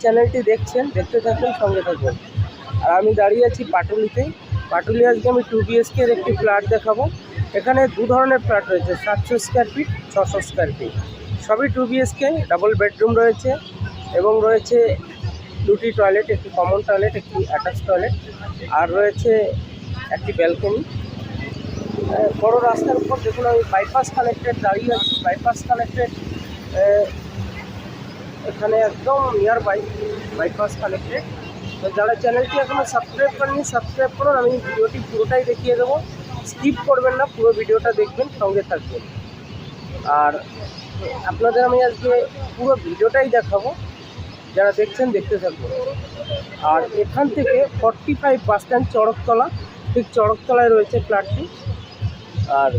চ্যানেলটি দেখছেন, দেখতে থাকবেন, সঙ্গে থাকবেন। আর আমি দাঁড়িয়ে আছি পাটুলিতে। পাটুলি আজকে আমি 2 BHK এর একটি ফ্ল্যাট দেখাবো। এখানে দু ধরনের ফ্ল্যাট রয়েছে, 700 স্কোয়ার ফিট, 600 স্কোয়ার ফিট। সবই 2 BHK, ডাবল বেডরুম রয়েছে এবং রয়েছে দুটি টয়লেট, একটি কমন টয়লেট, একটি অ্যাটাচ টয়লেট, আর রয়েছে একটি ব্যালকনি। বড় রাস্তার উপর দেখুন, আমি বাইপাস কানেক্টেড দাঁড়িয়ে আছি। বাইপাস কানেক্টেড এখানে একদম নিয়ার বাইপাস কানেক্টেড। তো যারা চ্যানেলটি এখনো সাবস্ক্রাইব করেনি, সাবস্ক্রাইব করুন। আমি ভিডিওটি পুরোটাই দেখিয়ে দেবো, স্কিপ করবেন না, পুরো ভিডিওটা দেখবেন, সঙ্গে থাকবেন। আর আপনাদের আমি আজকে পুরো ভিডিওটাই দেখাবো, যারা দেখছেন দেখতে থাকবেন। আর এখান থেকে 45 বাস স্ট্যান্ড, চড়কতলা, ঠিক চড়কতলায় রয়েছে ফ্ল্যাটটি। আর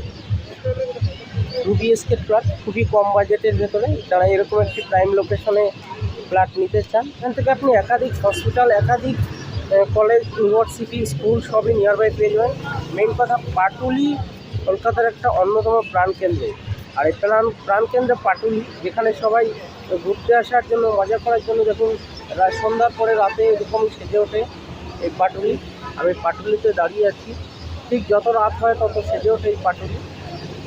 2 BHK ফ্ল্যাট, খুবই কম বাজেটের ভেতরে। যারা এরকম একটি প্রাইম লোকেশনে ফ্ল্যাট নিতে চান, এখান থেকে আপনি একাধিক হসপিটাল, একাধিক কলেজ, ইউনিভার্সিটি, স্কুল সবই নিয়ার বাই পেয়ে যাবেন। মেইন কথা, পাটুলি কলকাতার একটা অন্যতম প্রাণকেন্দ্র। আর এই প্রাণকেন্দ্র পাটুলি, যেখানে সবাই ঘুরতে আসার জন্য, মজা করার জন্য, দেখুন সন্ধ্যার পরে রাতে এরকমই সেজে ওঠে এই পাটুলি। আমি পাটুলিতে দাঁড়িয়ে আছি, ঠিক যত রাত হয় তত সেজে ওঠে এই পাটুলি।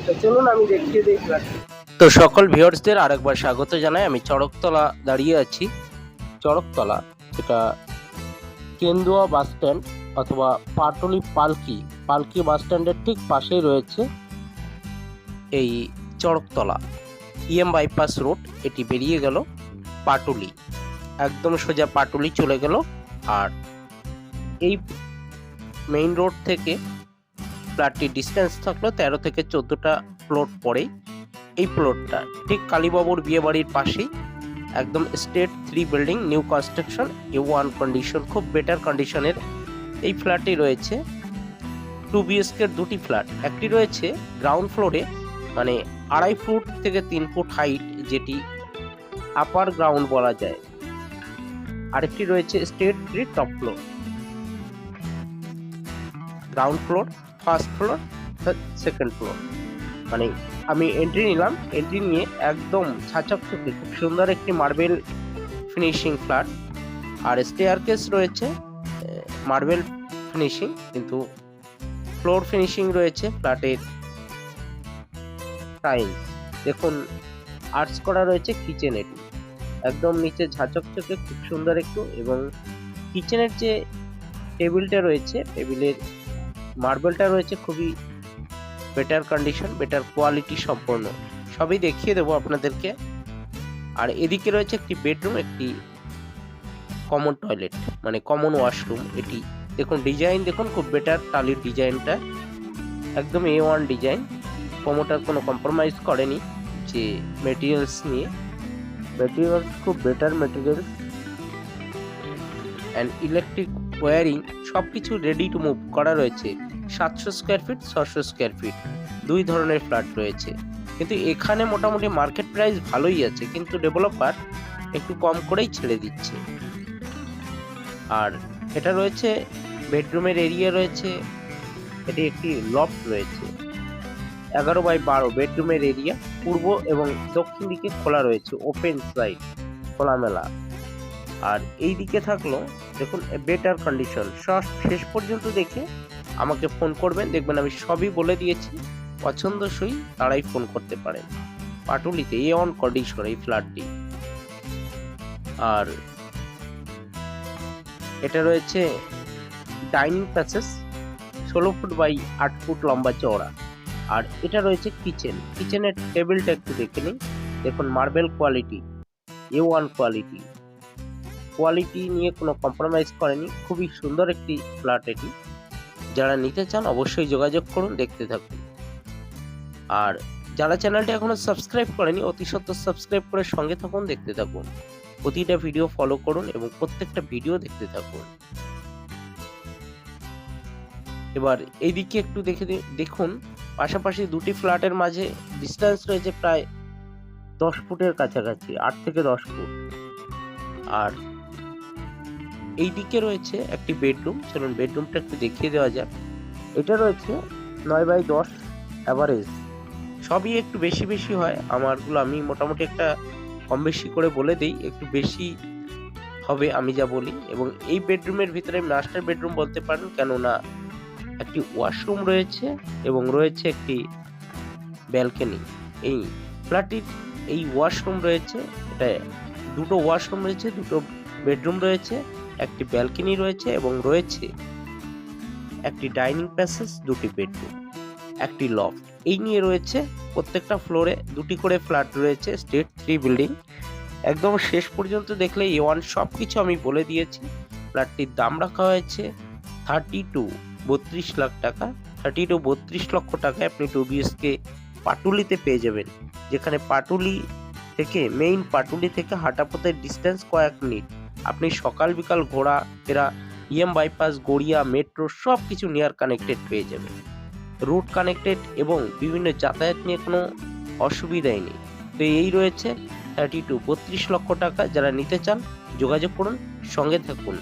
তো চলুন আমি দেখিয়ে দিই ফ্ল্যাটটি। তো সকল ভিউয়ার্সদের আরেকবার স্বাগত জানাই। আমি চড়কতলা দাঁড়িয়ে আছি। চড়কতলা, এটা কেন্দুয়া বাস স্ট্যান্ড অথবা পাটুলি পালকি বাস স্ট্যান্ডের ঠিক পাশেই রয়েছে এই চড়কতলা। EM বাইপাস রোড, এটি বেরিয়ে গেল পাটুলি, একদম সোজা পাটুলি চলে গেল। আর এই মেইন রোড থেকে ফ্ল্যাটটির ডিস্টেন্স থাকলো 13 থেকে 14টা প্লট পরে। এই প্লটটা ঠিক কালীবাবুর বিয়েবাড়ির পাশেই, একদম state 3 building, new construction, A1 condition, খুব বেটার কন্ডিশনের এই ফ্ল্যাটটি রয়েছে। 2 BHK এর দুটি ফ্ল্যাট, একটি রয়েছে গ্রাউন্ড ফ্লোরে, মানে 2.5 ফুট থেকে 3 ফুট হাইট, যেটি আপার গ্রাউন্ড বলা যায়। আরেকটি রয়েছে state 3 top floor. Ground floor, first floor, second floor, মানে আমি এন্ট্রি নিলাম। এন্ট্রি নিয়ে একদম ছাচকচকে খুব সুন্দর একটি মার্বেল ফিনিশিং ফ্ল্যাট। আর স্টেয়ারকেস রয়েছে মার্বেল ফিনিশিং, কিন্তু ফ্লোর ফিনিশিং রয়েছে ফ্ল্যাটের টাইলস। দেখুন আর্টস করা রয়েছে কিচেন, এটি একদম নিচে ঝাঁচকচকে খুব সুন্দর একটু। এবং কিচেনের যে টেবিলটা রয়েছে, টেবিলের মার্বেলটা রয়েছে খুবই বেটার কন্ডিশন, বেটার কোয়ালিটি সম্পন্ন, সবই দেখিয়ে দেবো আপনাদেরকে। আর এদিকে রয়েছে একটি বেডরুম, একটি কমন টয়লেট, মানে কমন ওয়াশরুম। এটি দেখুন ডিজাইন, দেখুন খুব বেটার টালির ডিজাইনটা, একদম A1 ডিজাইন। প্রমোটার কোনো কম্প্রোমাইজ করেনি যে মেটেরিয়ালস নিয়ে, মেটেরিয়ালস খুব better materials. And electric wiring সব কিছু রেডি টু মুভ করা রয়েছে। 700 স্কোয়ার ফিট, 600 স্কোয়ার ফিট, দুই ধরনের ফ্ল্যাট রয়েছে। কিন্তু এখানে মোটামুটি মার্কেট প্রাইস ভালোই আছে, কিন্তু ডেভেলপার একটু কম করেই ছেড়ে দিচ্ছে। আর এটা রয়েছে বেডরুমের এরিয়া রয়েছে, এটি একটি লফট রয়েছে, 11x12 বেডরুমের এরিয়া। পূর্ব এবং দক্ষিণ দিকে খোলা রয়েছে, ওপেন সাইড, খোলামেলা। আর এই দিকে থাকলো দেখুন বেটার কন্ডিশন। শেষ পর্যন্ত দেখে আমাকে ফোন করবেন, দেখবেন আমি সবই বলে দিয়েছি। পছন্দসই তারাই ফোন করতে পারেন। পাটুলিতে A1 কন্ডিশন এই ফ্ল্যাটটি। আর এটা রয়েছে dining passage, 16 foot by 8 foot লম্বা চওড়া। আর এটা রয়েছে কিচেনের টেবিলটা একটু দেখে নিন। দেখুন মার্বেল কোয়ালিটি, A1 কোয়ালিটি নিয়ে কোনো কম্প্রোমাইজ করেনি। খুবই সুন্দর একটি ফ্ল্যাট এটি। যারা নিতে চান অবশ্যই যোগাযোগ করুন, দেখতে থাকুন। আর যারা চ্যানেলটি এখনো সাবস্ক্রাইব করেনি, অতি সত্বর সাবস্ক্রাইব করে সঙ্গে থাকুন, দেখতে থাকুন। প্রতিটা ভিডিও ফলো করুন এবং প্রত্যেকটা ভিডিও দেখতে থাকুন। এবার এইদিকে একটু দেখুন, পাশাপাশি দুটি ফ্ল্যাটের মাঝে ডিস্টেন্স রয়েছে প্রায় 10 ফুটের কাছাকাছি, 8 থেকে 10 ফুট। আর এইদিকে রয়েছে একটি বেডরুম, চলুন বেডরুমটা একটু দেখিয়ে দেওয়া যাক। এটা রয়েছে 9x10 অ্যাভারেজ, সবই একটু বেশি বেশি হয় আমারগুলো। আমি মোটামুটি একটা কম বেশি করে বলে দিই, একটু বেশি হবে আমি যা বলি। এবং এই বেডরুমের ভিতরে মাস্টার বেডরুম বলতে পারেন, কেননা একটি ওয়াশরুম রয়েছে এবং রয়েছে একটি ব্যালকনি। এই ফ্ল্যাটটির এই ওয়াশরুম রয়েছে, এটা দুটো ওয়াশরুম রয়েছে, দুটো বেডরুম রয়েছে, একটি ব্যালকনি রয়েছে এবং রয়েছে একটি ডাইনিং প্যাসেজ, দুটি বেডরুম, একটি লফট। এই নিয়ে রয়েছে প্রত্যেকটা ফ্লোরে দুটি করে ফ্ল্যাট রয়েছে, স্টেট 3 বিল্ডিং। একদম শেষ পর্যন্ত দেখলে A1 সব কিছু আমি বলে দিয়েছি। ফ্ল্যাটটির দাম রাখা হয়েছে 32 লাখ টাকা। 32 লক্ষ টাকায় আপনি 2 BHK পাটুলিতে পেয়ে যাবেন, যেখানে মেইন পাটুলি থেকে হাঁটা পথের ডিস্টেন্স কয়েক মিনিট। আপনি সকাল বিকাল ঘোরা ফেরা, বাইপাস, গড়িয়া, মেট্রো সব কিছু নিয়ার কানেক্টেড পেয়ে যাবেন। রুট কানেক্টেড এবং বিভিন্ন যাতায়াত নিয়ে কোনো অসুবিধাই নেই। তো এই রয়েছে 32 লক্ষ টাকা। যারা নিতে চান যোগাযোগ করুন, সঙ্গে থাকুন।